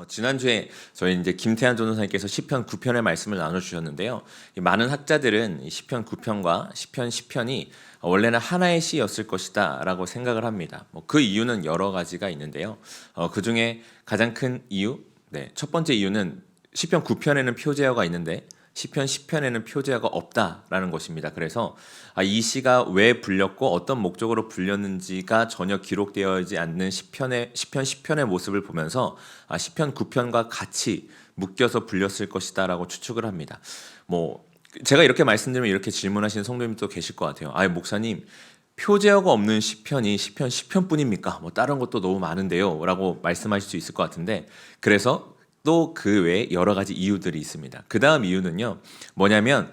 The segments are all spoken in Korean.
지난주에 저희 이제 김태한 전도사님께서 시편 9편의 말씀을 나눠주셨는데요. 이 많은 학자들은 이 시편 9편과 시편 10편이 원래는 하나의 시였을 것이다라고 생각을 합니다. 그 이유는 여러 가지가 있는데요. 그 중에 가장 큰 이유, 첫 번째 이유는 시편 9편에는 표제어가 있는데 시편 10편에는 표제어가 없다라는 것입니다. 그래서 이 시가 왜 불렸고 어떤 목적으로 불렸는지가 전혀 기록되어 있지 않는 시편 10편의 모습을 보면서 시편 9편과 같이 묶여서 불렸을 것이다라고 추측을 합니다. 제가 이렇게 말씀드리면 이렇게 질문하시는 성도님도 계실 것 같아요. 목사님, 표제어가 없는 시편이 시편 10편뿐입니까? 다른 것도 너무 많은데요 라고 말씀하실 수 있을 것 같은데, 그래서 또 그 외에 여러 가지 이유들이 있습니다. 그 다음 이유는요, 뭐냐면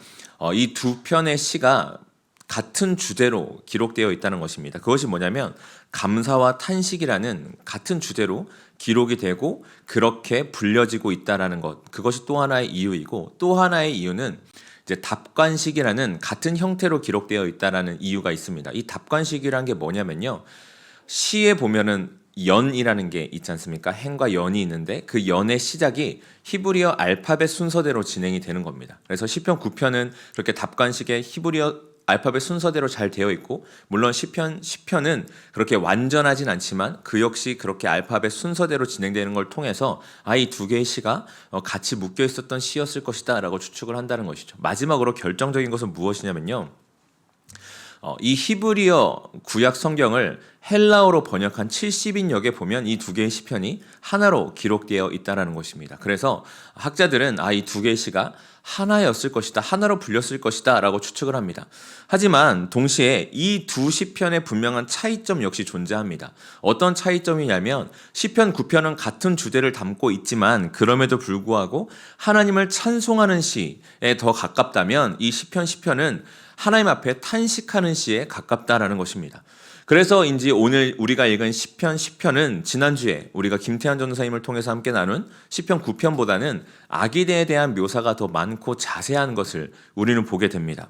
이 두 편의 시가 같은 주제로 기록되어 있다는 것입니다. 그것이 뭐냐면 감사와 탄식이라는 같은 주제로 기록이 되고 그렇게 불려지고 있다는 것, 그것이 또 하나의 이유이고, 또 하나의 이유는 이제 답관식이라는 같은 형태로 기록되어 있다는 이유가 있습니다. 이 답관식이라는 게 뭐냐면요, 시에 보면은 연이라는 게 있지 않습니까? 행과 연이 있는데 그 연의 시작이 히브리어 알파벳 순서대로 진행이 되는 겁니다. 그래서 시편 9편은 그렇게 답관식의 히브리어 알파벳 순서대로 잘 되어 있고, 물론 시편 10편은 그렇게 완전하진 않지만 그 역시 그렇게 알파벳 순서대로 진행되는 걸 통해서 이 두 개의 시가 같이 묶여 있었던 시였을 것이다 라고 추측을 한다는 것이죠. 마지막으로 결정적인 것은 무엇이냐면요, 이 히브리어 구약 성경을 헬라어로 번역한 70인역에 보면 이 두 개의 시편이 하나로 기록되어 있다는 것입니다. 그래서 학자들은 이 두 개의 시가 하나였을 것이다, 하나로 불렸을 것이다 라고 추측을 합니다. 하지만 동시에 이 두 시편의 분명한 차이점 역시 존재합니다. 어떤 차이점이냐면 시편 9편은 같은 주제를 담고 있지만 그럼에도 불구하고 하나님을 찬송하는 시에 더 가깝다면 이 시편 10편은 하나님 앞에 탄식하는 시에 가깝다라는 것입니다. 그래서인지 오늘 우리가 읽은 시편 10편은 지난주에 우리가 김태한 전도사님을 통해서 함께 나눈 시편 9편보다는 아기네에 대한 묘사가 더 많고 자세한 것을 우리는 보게 됩니다.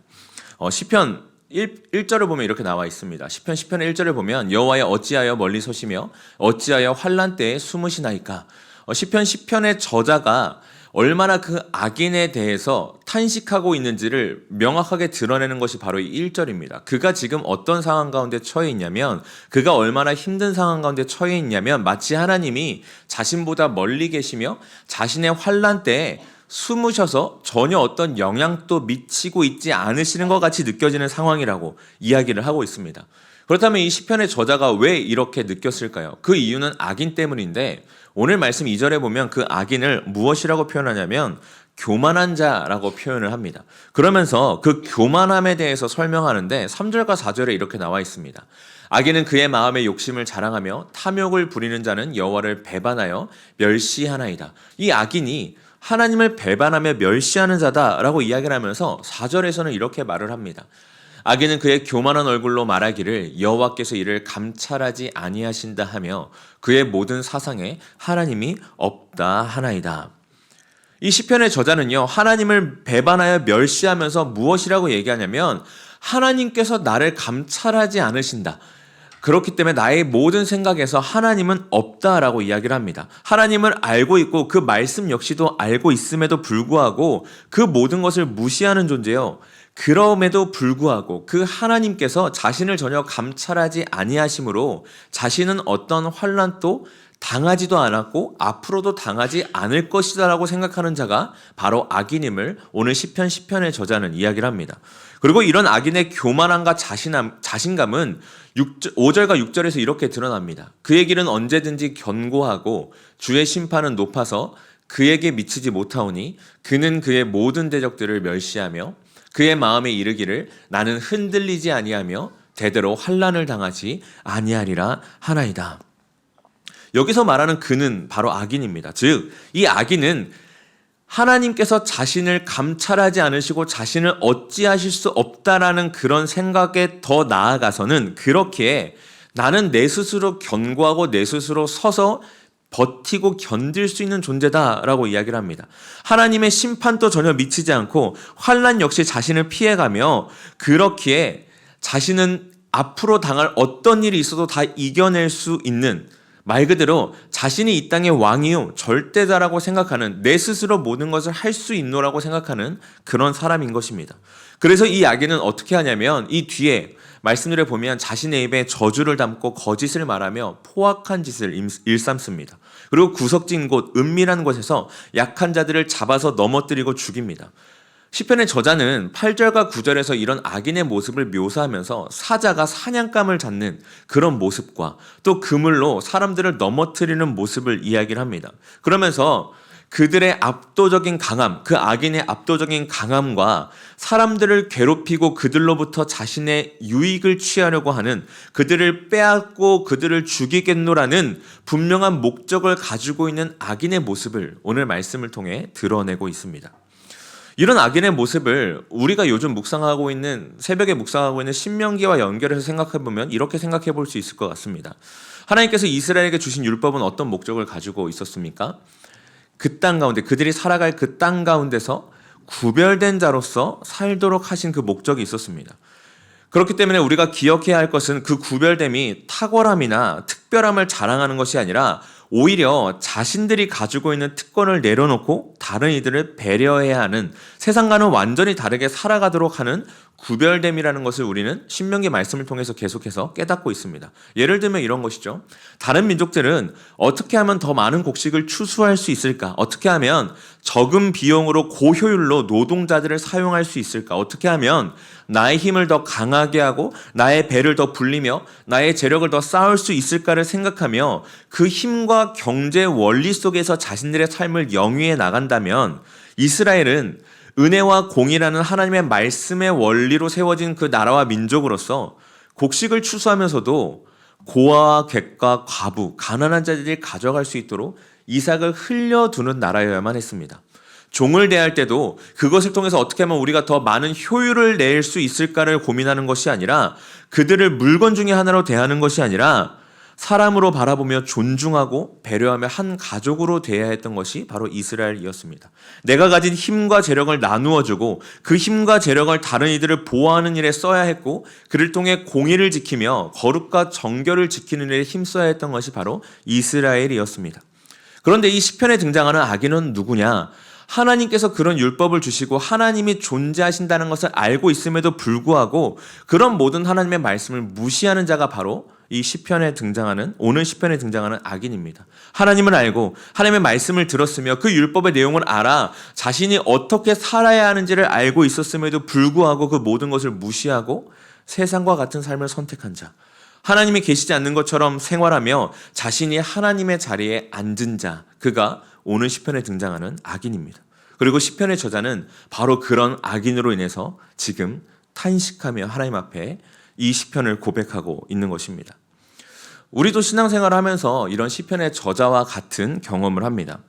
시편 1절을 보면 이렇게 나와 있습니다. 시편 10편의 1절을 보면 여호와여 어찌하여 멀리 서시며 어찌하여 환난 때에 숨으시나이까. 시편 10편의 저자가 얼마나 그 악인에 대해서 탄식하고 있는지를 명확하게 드러내는 것이 바로 이 1절입니다. 그가 지금 어떤 상황 가운데 처해 있냐면, 그가 얼마나 힘든 상황 가운데 처해 있냐면 마치 하나님이 자신보다 멀리 계시며 자신의 환난 때에 숨으셔서 전혀 어떤 영향도 미치고 있지 않으시는 것 같이 느껴지는 상황이라고 이야기를 하고 있습니다. 그렇다면 이 시편의 저자가 왜 이렇게 느꼈을까요? 그 이유는 악인 때문인데, 오늘 말씀 2절에 보면 그 악인을 무엇이라고 표현하냐면 교만한 자라고 표현을 합니다. 그러면서 그 교만함에 대해서 설명하는데 3절과 4절에 이렇게 나와 있습니다. 악인은 그의 마음의 욕심을 자랑하며 탐욕을 부리는 자는 여호와를 배반하여 멸시하나이다. 이 악인이 하나님을 배반하며 멸시하는 자다라고 이야기를 하면서 4절에서는 이렇게 말을 합니다. 악인은 그의 교만한 얼굴로 말하기를 여호와께서 이를 감찰하지 아니하신다 하며 그의 모든 사상에 하나님이 없다 하나이다. 이 시편의 저자는요, 하나님을 배반하여 멸시하면서 무엇이라고 얘기하냐면 하나님께서 나를 감찰하지 않으신다. 그렇기 때문에 나의 모든 생각에서 하나님은 없다라고 이야기를 합니다. 하나님을 알고 있고 그 말씀 역시도 알고 있음에도 불구하고 그 모든 것을 무시하는 존재요. 그럼에도 불구하고 그 하나님께서 자신을 전혀 감찰하지 아니하심으로 자신은 어떤 환난도 당하지도 않았고 앞으로도 당하지 않을 것이다 라고 생각하는 자가 바로 악인임을 오늘 시편 10편의 저자는 이야기를 합니다. 그리고 이런 악인의 교만함과 자신감은 5절과 6절에서 이렇게 드러납니다. 그의 길은 언제든지 견고하고 주의 심판은 높아서 그에게 미치지 못하오니 그는 그의 모든 대적들을 멸시하며 그의 마음에 이르기를 나는 흔들리지 아니하며 대대로 환난을 당하지 아니하리라 하나이다. 여기서 말하는 그는 바로 악인입니다. 즉, 이 악인은 하나님께서 자신을 감찰하지 않으시고 자신을 어찌하실 수 없다라는 그런 생각에 더 나아가서는 그렇게 나는 내 스스로 견고하고 내 스스로 서서 버티고 견딜 수 있는 존재다라고 이야기를 합니다. 하나님의 심판도 전혀 미치지 않고 환난 역시 자신을 피해가며 그렇기에 자신은 앞으로 당할 어떤 일이 있어도 다 이겨낼 수 있는 말 그대로 자신이 이 땅의 왕이요 절대다라고 생각하는, 내 스스로 모든 것을 할 수 있노라고 생각하는 그런 사람인 것입니다. 그래서 이 악인은 어떻게 하냐면 이 뒤에 말씀들에 보면 자신의 입에 저주를 담고 거짓을 말하며 포악한 짓을 일삼습니다. 그리고 구석진 곳, 은밀한 곳에서 약한 자들을 잡아서 넘어뜨리고 죽입니다. 시편의 저자는 8절과 9절에서 이런 악인의 모습을 묘사하면서 사자가 사냥감을 잡는 그런 모습과 또 그물로 사람들을 넘어뜨리는 모습을 이야기를 합니다. 그러면서 그들의 압도적인 강함, 그 악인의 압도적인 강함과 사람들을 괴롭히고 그들로부터 자신의 유익을 취하려고 하는, 그들을 빼앗고 그들을 죽이겠노라는 분명한 목적을 가지고 있는 악인의 모습을 오늘 말씀을 통해 드러내고 있습니다. 이런 악인의 모습을 우리가 요즘 묵상하고 있는, 새벽에 묵상하고 있는 신명기와 연결해서 생각해보면 이렇게 생각해 볼 수 있을 것 같습니다. 하나님께서 이스라엘에게 주신 율법은 어떤 목적을 가지고 있었습니까? 그 땅 가운데, 그들이 살아갈 그 땅 가운데서 구별된 자로서 살도록 하신 그 목적이 있었습니다. 그렇기 때문에 우리가 기억해야 할 것은 그 구별됨이 탁월함이나 특별함을 자랑하는 것이 아니라 오히려 자신들이 가지고 있는 특권을 내려놓고 다른 이들을 배려해야 하는, 세상과는 완전히 다르게 살아가도록 하는 구별됨이라는 것을 우리는 신명기 말씀을 통해서 계속해서 깨닫고 있습니다. 예를 들면 이런 것이죠. 다른 민족들은 어떻게 하면 더 많은 곡식을 추수할 수 있을까? 어떻게 하면 적은 비용으로 고효율로 노동자들을 사용할 수 있을까? 어떻게 하면 나의 힘을 더 강하게 하고 나의 배를 더 불리며 나의 재력을 더 쌓을 수 있을까를 생각하며 그 힘과 경제 원리 속에서 자신들의 삶을 영위해 나간다면, 이스라엘은 은혜와 공의라는 하나님의 말씀의 원리로 세워진 그 나라와 민족으로서 곡식을 추수하면서도 고아와 객과 과부, 가난한 자들이 가져갈 수 있도록 이삭을 흘려두는 나라여야만 했습니다. 종을 대할 때도 그것을 통해서 어떻게 하면 우리가 더 많은 효율을 낼 수 있을까를 고민하는 것이 아니라, 그들을 물건 중에 하나로 대하는 것이 아니라 사람으로 바라보며 존중하고 배려하며 한 가족으로 대해야 했던 것이 바로 이스라엘이었습니다. 내가 가진 힘과 재력을 나누어주고 그 힘과 재력을 다른 이들을 보호하는 일에 써야 했고, 그를 통해 공의를 지키며 거룩과 정결을 지키는 일에 힘써야 했던 것이 바로 이스라엘이었습니다. 그런데 이 시편에 등장하는 악인은 누구냐? 하나님께서 그런 율법을 주시고 하나님이 존재하신다는 것을 알고 있음에도 불구하고 그런 모든 하나님의 말씀을 무시하는 자가 바로 이 시편에 등장하는, 오늘 시편에 등장하는 악인입니다. 하나님을 알고 하나님의 말씀을 들었으며 그 율법의 내용을 알아 자신이 어떻게 살아야 하는지를 알고 있었음에도 불구하고 그 모든 것을 무시하고 세상과 같은 삶을 선택한 자, 하나님이 계시지 않는 것처럼 생활하며 자신이 하나님의 자리에 앉은 자, 그가 오늘 시편에 등장하는 악인입니다. 그리고 시편의 저자는 바로 그런 악인으로 인해서 지금 탄식하며 하나님 앞에 이 시편을 고백하고 있는 것입니다. 우리도 신앙생활을 하면서 이런 시편의 저자와 같은 경험을 합니다.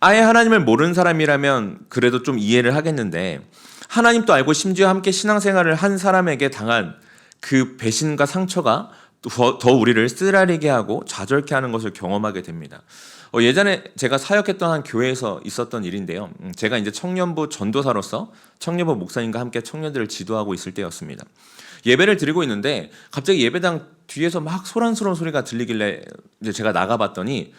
아예 하나님을 모르는 사람이라면 그래도 좀 이해를 하겠는데, 하나님도 알고 심지어 함께 신앙생활을 한 사람에게 당한 그 배신과 상처가 더 우리를 쓰라리게 하고 좌절케 하는 것을 경험하게 됩니다. 예전에 제가 사역했던 한 교회에서 있었던 일인데요. 제가 이제 청년부 전도사로서 청년부 목사님과 함께 청년들을 지도하고 있을 때였습니다. 예배를 드리고 있는데 갑자기 예배당 뒤에서 막 소란스러운 소리가 들리길래 이제 제가 나가봤더니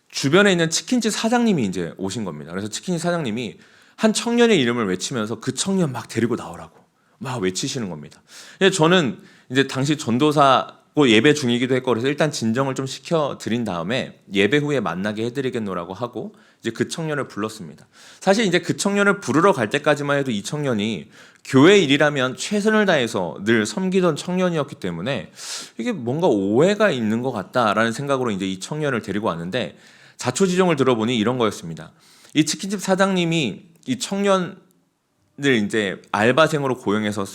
주변에 있는 치킨집 사장님이 이제 오신 겁니다. 그래서 치킨집 사장님이 한 청년의 이름을 외치면서 그 청년 막 데리고 나오라고 막 외치시는 겁니다. 저는 이제 당시 전도사고 예배 중이기도 했고 그래서 일단 진정을 좀 시켜드린 다음에 예배 후에 만나게 해드리겠노라고 하고 이제 그 청년을 불렀습니다. 사실 이제 그 청년을 부르러 갈 때까지만 해도 이 청년이 교회 일이라면 최선을 다해서 늘 섬기던 청년이었기 때문에 이게 뭔가 오해가 있는 것 같다라는 생각으로 이제 이 청년을 데리고 왔는데, 자초지종을 들어보니 이런 거였습니다. 이 치킨집 사장님이 이 청년을 이제 알바생으로 고용해서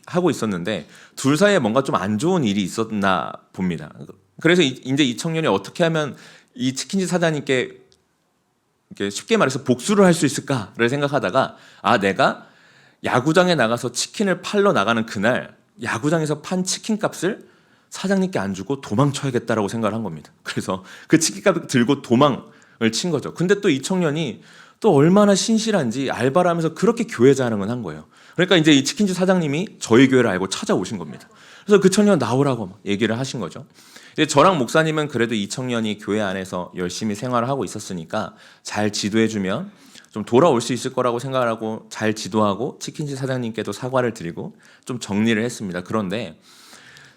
하고 있었는데 둘 사이에 뭔가 좀 안 좋은 일이 있었나 봅니다. 그래서 이제 이 청년이 어떻게 하면 이 치킨집 사장님께 쉽게 말해서 복수를 할 수 있을까를 생각하다가, 내가 야구장에 나가서 치킨을 팔러 나가는 그날 야구장에서 판 치킨 값을 사장님께 안 주고 도망쳐야겠다라고 생각을 한 겁니다. 그래서 그 치킨값을 들고 도망을 친 거죠. 근데 또 이 청년이 또 얼마나 신실한지 알바를 하면서 그렇게 교회 자랑을 한 거예요. 그러니까 이제 이 치킨집 사장님이 저희 교회를 알고 찾아오신 겁니다. 그래서 그 청년 나오라고 막 얘기를 하신 거죠. 이제 저랑 목사님은 그래도 이 청년이 교회 안에서 열심히 생활을 하고 있었으니까 잘 지도해주면 좀 돌아올 수 있을 거라고 생각을 하고 잘 지도하고 치킨집 사장님께도 사과를 드리고 좀 정리를 했습니다. 그런데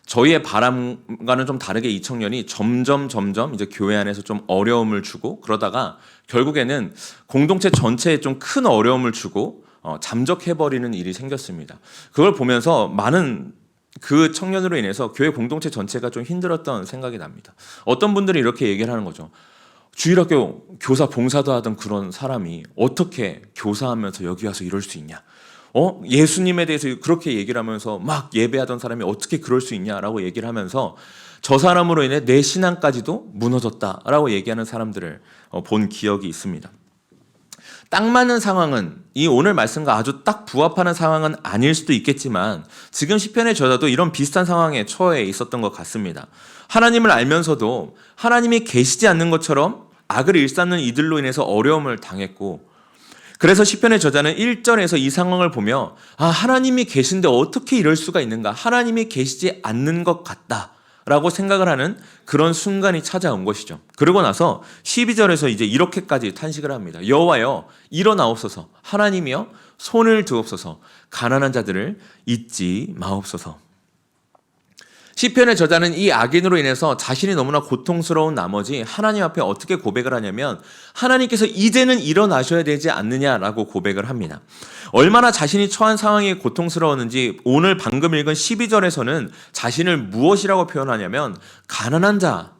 저희의 바람과는 좀 다르게 이 청년이 점점 이제 교회 안에서 좀 어려움을 주고 그러다가 결국에는 공동체 전체에 좀 큰 어려움을 주고 잠적해버리는 일이 생겼습니다. 그걸 보면서 많은 그 청년으로 인해서 교회 공동체 전체가 좀 힘들었던 생각이 납니다. 어떤 분들이 이렇게 얘기를 하는 거죠. 주일학교 교사 봉사도 하던 그런 사람이 어떻게 교사하면서 여기 와서 이럴 수 있냐? 예수님에 대해서 그렇게 얘기를 하면서 막 예배하던 사람이 어떻게 그럴 수 있냐라고 얘기를 하면서 저 사람으로 인해 내 신앙까지도 무너졌다라고 얘기하는 사람들을 본 기억이 있습니다. 딱 맞는 상황은 이 오늘 말씀과 아주 딱 부합하는 상황은 아닐 수도 있겠지만 지금 시편의 저자도 이런 비슷한 상황에 처해 있었던 것 같습니다. 하나님을 알면서도 하나님이 계시지 않는 것처럼 악을 일삼는 이들로 인해서 어려움을 당했고 그래서 시편의 저자는 1절에서 이 상황을 보며 하나님이 계신데 어떻게 이럴 수가 있는가? 하나님이 계시지 않는 것 같다 라고 생각을 하는 그런 순간이 찾아온 것이죠. 그러고 나서 12절에서 이제 이렇게까지 탄식을 합니다. 여호와여 일어나옵소서, 하나님이여 손을 드옵소서, 가난한 자들을 잊지 마옵소서. 시편의 저자는 이 악인으로 인해서 자신이 너무나 고통스러운 나머지 하나님 앞에 어떻게 고백을 하냐면 하나님께서 이제는 일어나셔야 되지 않느냐라고 고백을 합니다. 얼마나 자신이 처한 상황이 고통스러웠는지 오늘 방금 읽은 12절에서는 자신을 무엇이라고 표현하냐면 가난한 자,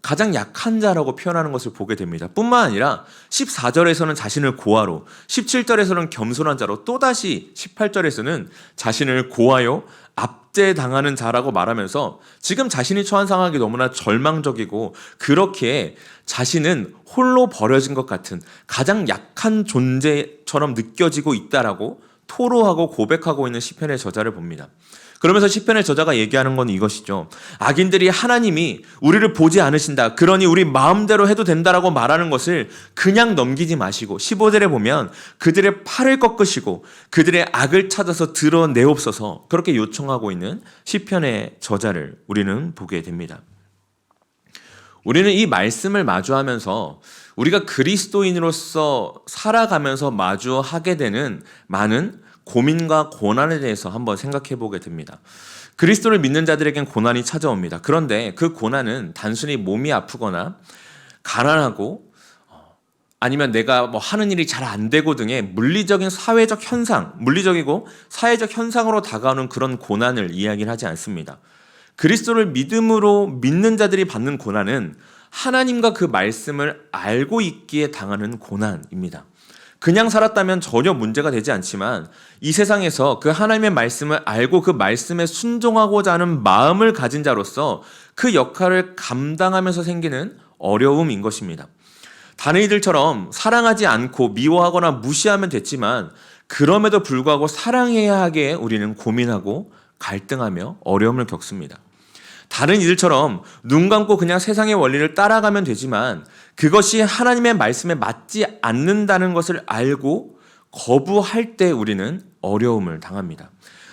가장 약한 자라고 표현하는 것을 보게 됩니다. 뿐만 아니라 14절에서는 자신을 고아로, 17절에서는 겸손한 자로, 또다시 18절에서는 자신을 고아요 압제당하는 자라고 말하면서 지금 자신이 처한 상황이 너무나 절망적이고 그렇게 자신은 홀로 버려진 것 같은 가장 약한 존재처럼 느껴지고 있다라고 토로하고 고백하고 있는 시편의 저자를 봅니다. 그러면서 시편의 저자가 얘기하는 건 이것이죠. 악인들이 하나님이 우리를 보지 않으신다. 그러니 우리 마음대로 해도 된다라고 말하는 것을 그냥 넘기지 마시고 15절에 보면 그들의 팔을 꺾으시고 그들의 악을 찾아서 드러내옵소서 그렇게 요청하고 있는 시편의 저자를 우리는 보게 됩니다. 우리는 이 말씀을 마주하면서 우리가 그리스도인으로서 살아가면서 마주하게 되는 많은 고민과 고난에 대해서 한번 생각해 보게 됩니다. 그리스도를 믿는 자들에겐 고난이 찾아옵니다. 그런데 그 고난은 단순히 몸이 아프거나 가난하고 아니면 내가 뭐 하는 일이 잘 안 되고 등의 물리적인 사회적 현상, 물리적이고 사회적 현상으로 다가오는 그런 고난을 이야기를 하지 않습니다. 그리스도를 믿음으로 믿는 자들이 받는 고난은 하나님과 그 말씀을 알고 있기에 당하는 고난입니다. 그냥 살았다면 전혀 문제가 되지 않지만 이 세상에서 그 하나님의 말씀을 알고 그 말씀에 순종하고자 하는 마음을 가진 자로서 그 역할을 감당하면서 생기는 어려움인 것입니다. 다른 이들처럼 사랑하지 않고 미워하거나 무시하면 됐지만 그럼에도 불구하고 사랑해야 하기에 우리는 고민하고 갈등하며 어려움을 겪습니다. 다른 이들처럼 눈 감고 그냥 세상의 원리를 따라가면 되지만 그것이 하나님의 말씀에 맞지 않는다는 것을 알고 거부할 때 우리는 어려움을 당합니다.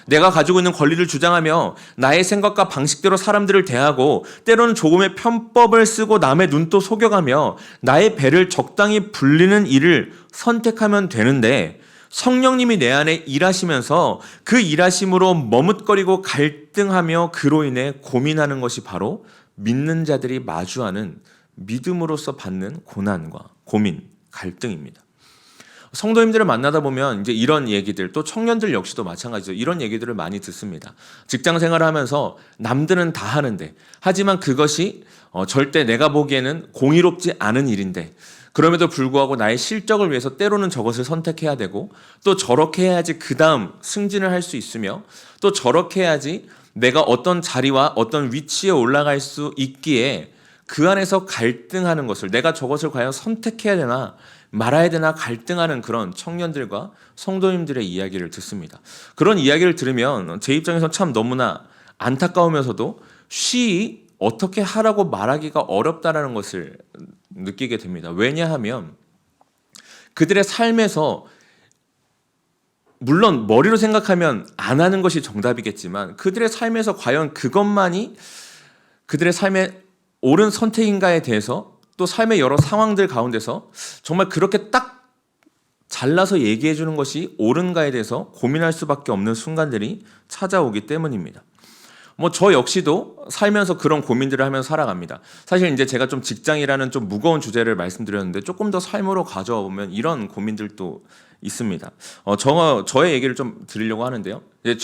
내가 가지고 있는 권리를 주장하며 나의 생각과 방식대로 사람들을 대하고 때로는 조금의 편법을 쓰고 남의 눈도 속여가며 나의 배를 적당히 불리는 일을 선택하면 되는데 성령님이 내 안에 일하시면서 그 일하심으로 머뭇거리고 갈등하며 그로 인해 고민하는 것이 바로 믿는 자들이 마주하는 믿음으로서 받는 고난과 고민, 갈등입니다. 성도님들을 만나다 보면 이제 이런 얘기들, 또 청년들 역시도 마찬가지죠. 이런 얘기들을 많이 듣습니다. 직장 생활을 하면서 남들은 다 하는데, 하지만 그것이 절대 내가 보기에는 공의롭지 않은 일인데, 그럼에도 불구하고 나의 실적을 위해서 때로는 저것을 선택해야 되고 또 저렇게 해야지 그 다음 승진을 할 수 있으며 또 저렇게 해야지 내가 어떤 자리와 어떤 위치에 올라갈 수 있기에 그 안에서 갈등하는 것을 내가 저것을 과연 선택해야 되나 말아야 되나 갈등하는 그런 청년들과 성도님들의 이야기를 듣습니다. 그런 이야기를 들으면 제 입장에서 참 너무나 안타까우면서도 쉬이 어떻게 하라고 말하기가 어렵다라는 것을 느끼게 됩니다. 왜냐하면 그들의 삶에서 물론 머리로 생각하면 안 하는 것이 정답이겠지만 그들의 삶에서 과연 그것만이 그들의 삶의 옳은 선택인가에 대해서 또 삶의 여러 상황들 가운데서 정말 그렇게 딱 잘라서 얘기해 주는 것이 옳은가에 대해서 고민할 수밖에 없는 순간들이 찾아오기 때문입니다. 저 역시도 살면서 그런 고민들을 하면서 살아갑니다. 사실 이제 제가 좀 직장이라는 좀 무거운 주제를 말씀드렸는데 조금 더 삶으로 가져와 보면 이런 고민들도 있습니다. 저의 얘기를 좀 드리려고 하는데요. 이제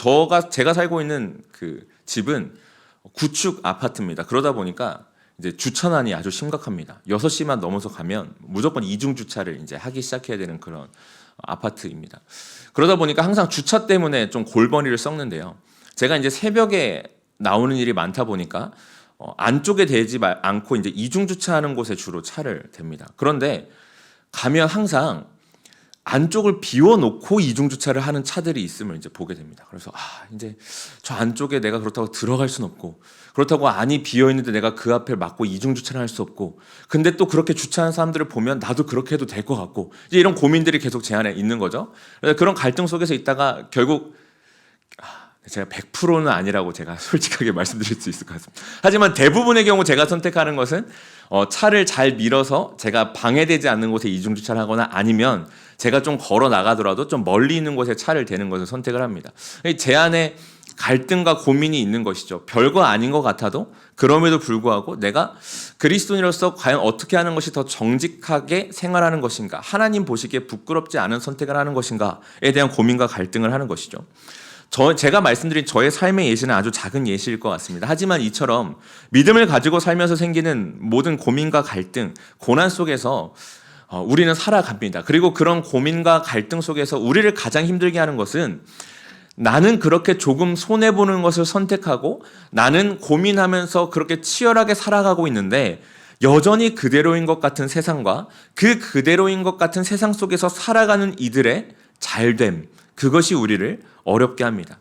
제가 살고 있는 그 집은 구축 아파트입니다. 그러다 보니까 이제 주차난이 아주 심각합니다. 6시만 넘어서 가면 무조건 이중 주차를 이제 하기 시작해야 되는 그런 아파트입니다. 그러다 보니까 항상 주차 때문에 좀 골머리를 썩는데요. 제가 이제 새벽에 나오는 일이 많다 보니까 안쪽에 대지 않고 이제 이중 주차하는 곳에 주로 차를 댑니다. 그런데 가면 항상 안쪽을 비워놓고 이중 주차를 하는 차들이 있음을 이제 보게 됩니다. 그래서 이제 저 안쪽에 내가 그렇다고 들어갈 순 없고, 그렇다고 안이 비어 있는데 내가 그 앞에 막고 이중 주차를 할 수 없고, 근데 또 그렇게 주차하는 사람들을 보면 나도 그렇게 해도 될 것 같고, 이제 이런 고민들이 계속 제 안에 있는 거죠. 그래서 그런 갈등 속에서 있다가 결국 제가 100%는 아니라고 제가 솔직하게 말씀드릴 수 있을 것 같습니다. 하지만 대부분의 경우 제가 선택하는 것은 차를 잘 밀어서 제가 방해되지 않는 곳에 이중주차를 하거나 아니면 제가 좀 걸어 나가더라도 좀 멀리 있는 곳에 차를 대는 것을 선택을 합니다. 제 안에 갈등과 고민이 있는 것이죠. 별거 아닌 것 같아도 그럼에도 불구하고 내가 그리스도인으로서 과연 어떻게 하는 것이 더 정직하게 생활하는 것인가, 하나님 보시기에 부끄럽지 않은 선택을 하는 것인가에 대한 고민과 갈등을 하는 것이죠. 제가 말씀드린 저의 삶의 예시는 아주 작은 예시일 것 같습니다. 하지만 이처럼 믿음을 가지고 살면서 생기는 모든 고민과 갈등, 고난 속에서 우리는 살아갑니다. 그리고 그런 고민과 갈등 속에서 우리를 가장 힘들게 하는 것은 나는 그렇게 조금 손해보는 것을 선택하고 나는 고민하면서 그렇게 치열하게 살아가고 있는데 여전히 그대로인 것 같은 세상과 그 그대로인 것 같은 세상 속에서 살아가는 이들의 잘됨, 그것이 우리를 어렵게 합니다.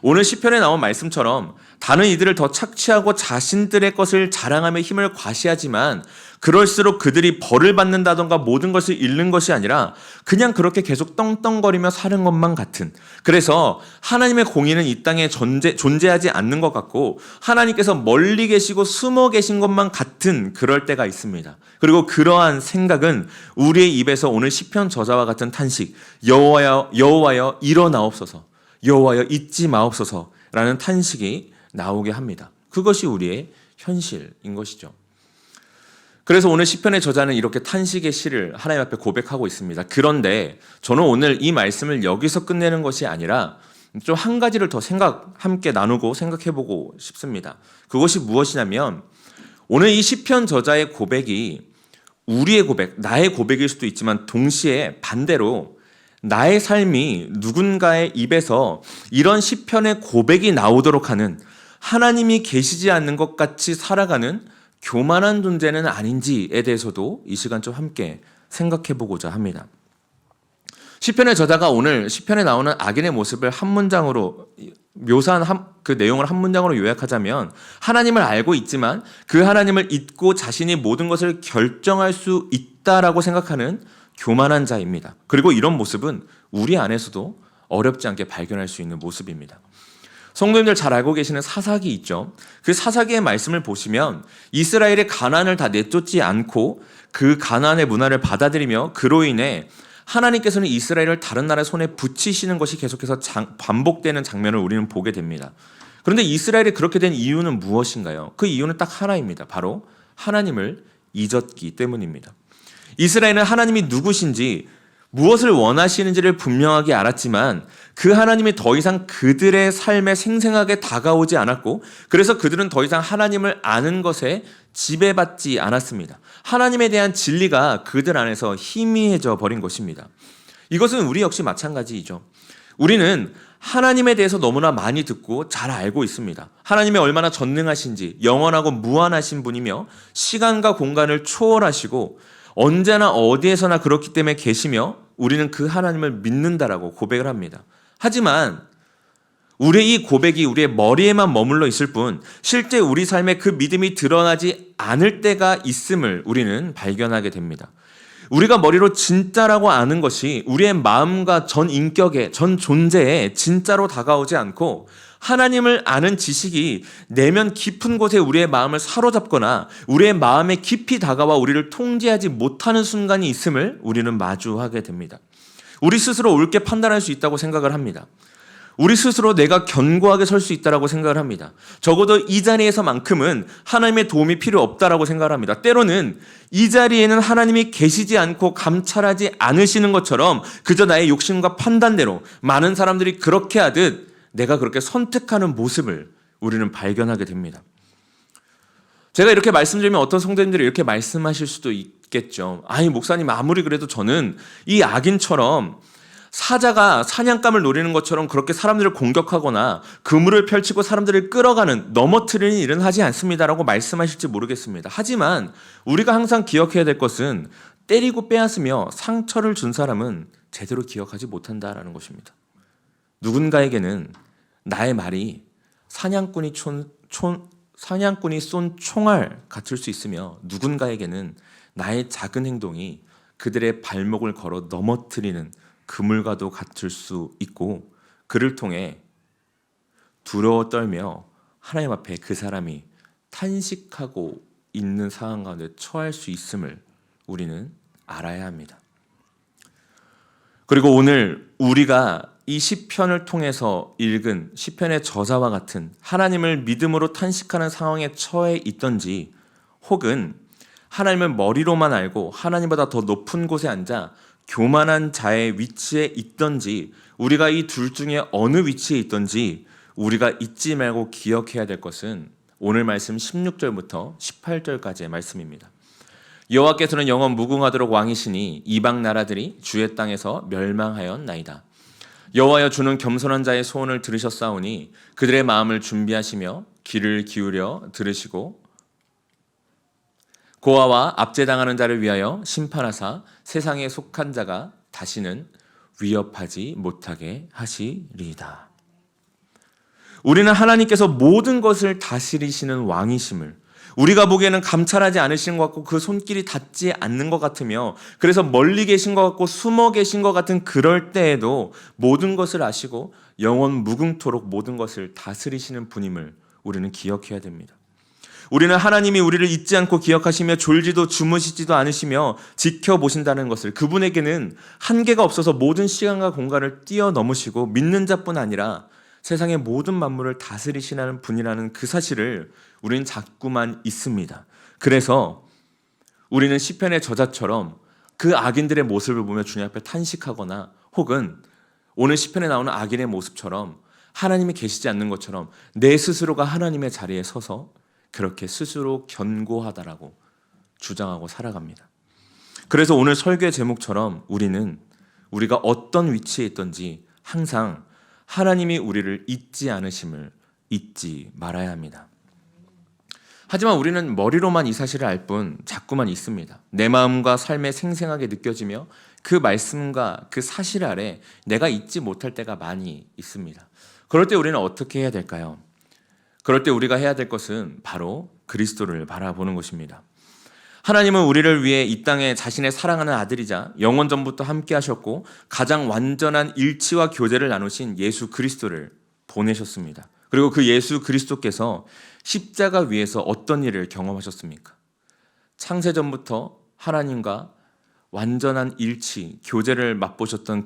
오늘 시편에 나온 말씀처럼 다른 이들을 더 착취하고 자신들의 것을 자랑하며 힘을 과시하지만 그럴수록 그들이 벌을 받는다던가 모든 것을 잃는 것이 아니라 그냥 그렇게 계속 떵떵거리며 사는 것만 같은, 그래서 하나님의 공의는 이 땅에 존재하지 않는 것 같고 하나님께서 멀리 계시고 숨어 계신 것만 같은 그럴 때가 있습니다. 그리고 그러한 생각은 우리의 입에서 오늘 시편 저자와 같은 탄식, 여호와여 일어나옵소서, 여호와여 잊지 마옵소서라는 탄식이 나오게 합니다. 그것이 우리의 현실인 것이죠. 그래서 오늘 시편의 저자는 이렇게 탄식의 시를 하나님 앞에 고백하고 있습니다. 그런데 저는 오늘 이 말씀을 여기서 끝내는 것이 아니라 좀 한 가지를 더 함께 나누고 생각해보고 싶습니다. 그것이 무엇이냐면 오늘 이 시편 저자의 고백이 우리의 고백, 나의 고백일 수도 있지만 동시에 반대로 나의 삶이 누군가의 입에서 이런 시편의 고백이 나오도록 하는, 하나님이 계시지 않는 것 같이 살아가는 교만한 존재는 아닌지에 대해서도 이 시간 좀 함께 생각해보고자 합니다. 시편의 저자가 오늘 시편에 나오는 악인의 모습을 한 문장으로 묘사한 그 내용을 한 문장으로 요약하자면, 하나님을 알고 있지만 그 하나님을 잊고 자신이 모든 것을 결정할 수 있다라고 생각하는 교만한 자입니다. 그리고 이런 모습은 우리 안에서도 어렵지 않게 발견할 수 있는 모습입니다. 성도님들 잘 알고 계시는 사사기 있죠. 그 사사기의 말씀을 보시면 이스라엘의 가나안을 다 내쫓지 않고 그 가나안의 문화를 받아들이며 그로 인해 하나님께서는 이스라엘을 다른 나라의 손에 붙이시는 것이 계속해서 반복되는 장면을 우리는 보게 됩니다. 그런데 이스라엘이 그렇게 된 이유는 무엇인가요? 그 이유는 딱 하나입니다. 바로 하나님을 잊었기 때문입니다. 이스라엘은 하나님이 누구신지 무엇을 원하시는지를 분명하게 알았지만 그 하나님이 더 이상 그들의 삶에 생생하게 다가오지 않았고, 그래서 그들은 더 이상 하나님을 아는 것에 지배받지 않았습니다. 하나님에 대한 진리가 그들 안에서 희미해져 버린 것입니다. 이것은 우리 역시 마찬가지이죠. 우리는 하나님에 대해서 너무나 많이 듣고 잘 알고 있습니다. 하나님이 얼마나 전능하신지, 영원하고 무한하신 분이며 시간과 공간을 초월하시고 언제나 어디에서나 그렇기 때문에 계시며 우리는 그 하나님을 믿는다라고 고백을 합니다. 하지만 우리의 이 고백이 우리의 머리에만 머물러 있을 뿐 실제 우리 삶에 그 믿음이 드러나지 않을 때가 있음을 우리는 발견하게 됩니다. 우리가 머리로 진짜라고 아는 것이 우리의 마음과 전 인격에, 전 존재에 진짜로 다가오지 않고 하나님을 아는 지식이 내면 깊은 곳에 우리의 마음을 사로잡거나 우리의 마음에 깊이 다가와 우리를 통제하지 못하는 순간이 있음을 우리는 마주하게 됩니다. 우리 스스로 옳게 판단할 수 있다고 생각을 합니다. 우리 스스로 내가 견고하게 설 수 있다고 생각을 합니다. 적어도 이 자리에서만큼은 하나님의 도움이 필요 없다고 생각을 합니다. 때로는 이 자리에는 하나님이 계시지 않고 감찰하지 않으시는 것처럼 그저 나의 욕심과 판단대로 많은 사람들이 그렇게 하듯 내가 그렇게 선택하는 모습을 우리는 발견하게 됩니다. 제가 이렇게 말씀드리면 어떤 성도님들이 이렇게 말씀하실 수도 있겠죠. 아니 목사님, 아무리 그래도 저는 이 악인처럼 사자가 사냥감을 노리는 것처럼 그렇게 사람들을 공격하거나 그물을 펼치고 사람들을 끌어가는, 넘어뜨리는 일은 하지 않습니다라고 말씀하실지 모르겠습니다. 하지만 우리가 항상 기억해야 될 것은 때리고 빼앗으며 상처를 준 사람은 제대로 기억하지 못한다라는 것입니다. 누군가에게는 나의 말이 사냥꾼이 쏜 총알 같을 수 있으며 누군가에게는 나의 작은 행동이 그들의 발목을 걸어 넘어뜨리는 그물과도 같을 수 있고, 그를 통해 두려워 떨며 하나님 앞에 그 사람이 탄식하고 있는 상황 가운데 처할 수 있음을 우리는 알아야 합니다. 그리고 오늘 우리가 이 시편을 통해서 읽은 시편의 저자와 같은 하나님을 믿음으로 탄식하는 상황에 처해 있던지, 혹은 하나님을 머리로만 알고 하나님보다 더 높은 곳에 앉아 교만한 자의 위치에 있던지, 우리가 이 둘 중에 어느 위치에 있던지 우리가 잊지 말고 기억해야 될 것은 오늘 말씀 16절부터 18절까지의 말씀입니다. 여호와께서는 영원 무궁하도록 왕이시니 이방 나라들이 주의 땅에서 멸망하였나이다. 여호와여, 주는 겸손한 자의 소원을 들으셨사오니 그들의 마음을 준비하시며 귀를 기울여 들으시고 고아와 압제당하는 자를 위하여 심판하사 세상에 속한 자가 다시는 위협하지 못하게 하시리이다. 우리는 하나님께서 모든 것을 다스리시는 왕이심을, 우리가 보기에는 감찰하지 않으신 것 같고 그 손길이 닿지 않는 것 같으며 그래서 멀리 계신 것 같고 숨어 계신 것 같은 그럴 때에도 모든 것을 아시고 영원 무궁토록 모든 것을 다스리시는 분임을 우리는 기억해야 됩니다. 우리는 하나님이 우리를 잊지 않고 기억하시며 졸지도 주무시지도 않으시며 지켜보신다는 것을, 그분에게는 한계가 없어서 모든 시간과 공간을 뛰어넘으시고 믿는 자뿐 아니라 세상의 모든 만물을 다스리시는 분이라는 그 사실을 우리는 자꾸만 잊습니다. 그래서 우리는 시편의 저자처럼 그 악인들의 모습을 보며 주님 앞에 탄식하거나, 혹은 오늘 시편에 나오는 악인의 모습처럼 하나님이 계시지 않는 것처럼 내 스스로가 하나님의 자리에 서서 그렇게 스스로 견고하다라고 주장하고 살아갑니다. 그래서 오늘 설교의 제목처럼 우리는 우리가 어떤 위치에 있든지 항상 하나님이 우리를 잊지 않으심을 잊지 말아야 합니다. 하지만 우리는 머리로만 이 사실을 알 뿐 자꾸만 잊습니다. 내 마음과 삶에 생생하게 느껴지며 그 말씀과 그 사실 아래 내가 잊지 못할 때가 많이 있습니다. 그럴 때 우리는 어떻게 해야 될까요? 그럴 때 우리가 해야 될 것은 바로 그리스도를 바라보는 것입니다. 하나님은 우리를 위해 이 땅에 자신의 사랑하는 아들이자 영원 전부터 함께 하셨고 가장 완전한 일치와 교제를 나누신 예수 그리스도를 보내셨습니다. 그리고 그 예수 그리스도께서 십자가 위에서 어떤 일을 경험하셨습니까? 창세 전부터 하나님과 완전한 일치, 교제를 맛보셨던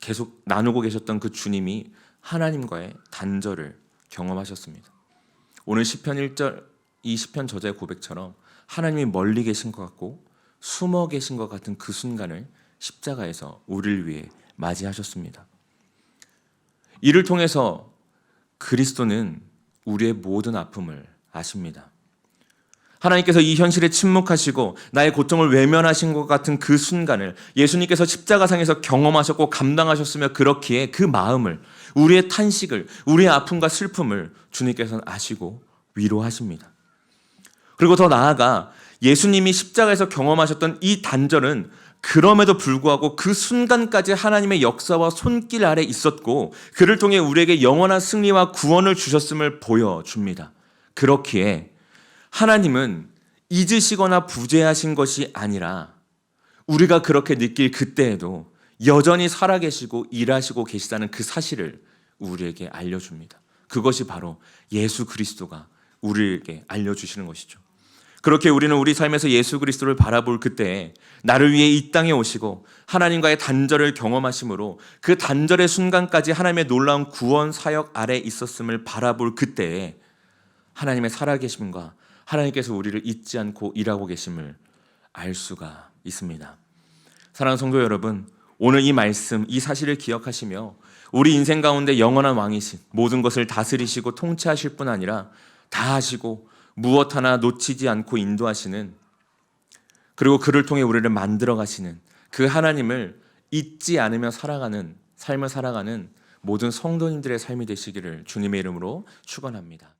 계속 나누고 계셨던 그 주님이 하나님과의 단절을 경험하셨습니다. 오늘 시편 1절, 이 시편 저자의 고백처럼 하나님이 멀리 계신 것 같고 숨어 계신 것 같은 그 순간을 십자가에서 우리를 위해 맞이하셨습니다. 이를 통해서 그리스도는 우리의 모든 아픔을 아십니다. 하나님께서 이 현실에 침묵하시고 나의 고통을 외면하신 것 같은 그 순간을 예수님께서 십자가상에서 경험하셨고 감당하셨으며, 그렇기에 그 마음을, 우리의 탄식을, 우리의 아픔과 슬픔을 주님께서는 아시고 위로하십니다. 그리고 더 나아가 예수님이 십자가에서 경험하셨던 이 단절은 그럼에도 불구하고 그 순간까지 하나님의 역사와 손길 아래 있었고 그를 통해 우리에게 영원한 승리와 구원을 주셨음을 보여줍니다. 그렇기에 하나님은 잊으시거나 부재하신 것이 아니라 우리가 그렇게 느낄 그때에도 여전히 살아계시고 일하시고 계시다는 그 사실을 우리에게 알려줍니다. 그것이 바로 예수 그리스도가 우리에게 알려주시는 것이죠. 그렇게 우리는 우리 삶에서 예수 그리스도를 바라볼 그때에 나를 위해 이 땅에 오시고 하나님과의 단절을 경험하심으로 그 단절의 순간까지 하나님의 놀라운 구원 사역 아래 있었음을 바라볼 그때에 하나님의 살아계심과 하나님께서 우리를 잊지 않고 일하고 계심을 알 수가 있습니다. 사랑하는 성도 여러분, 오늘 이 말씀, 이 사실을 기억하시며 우리 인생 가운데 영원한 왕이신, 모든 것을 다스리시고 통치하실 뿐 아니라 다 하시고 무엇 하나 놓치지 않고 인도하시는, 그리고 그를 통해 우리를 만들어 가시는 그 하나님을 잊지 않으며 살아가는 삶을 살아가는 모든 성도님들의 삶이 되시기를 주님의 이름으로 축원합니다.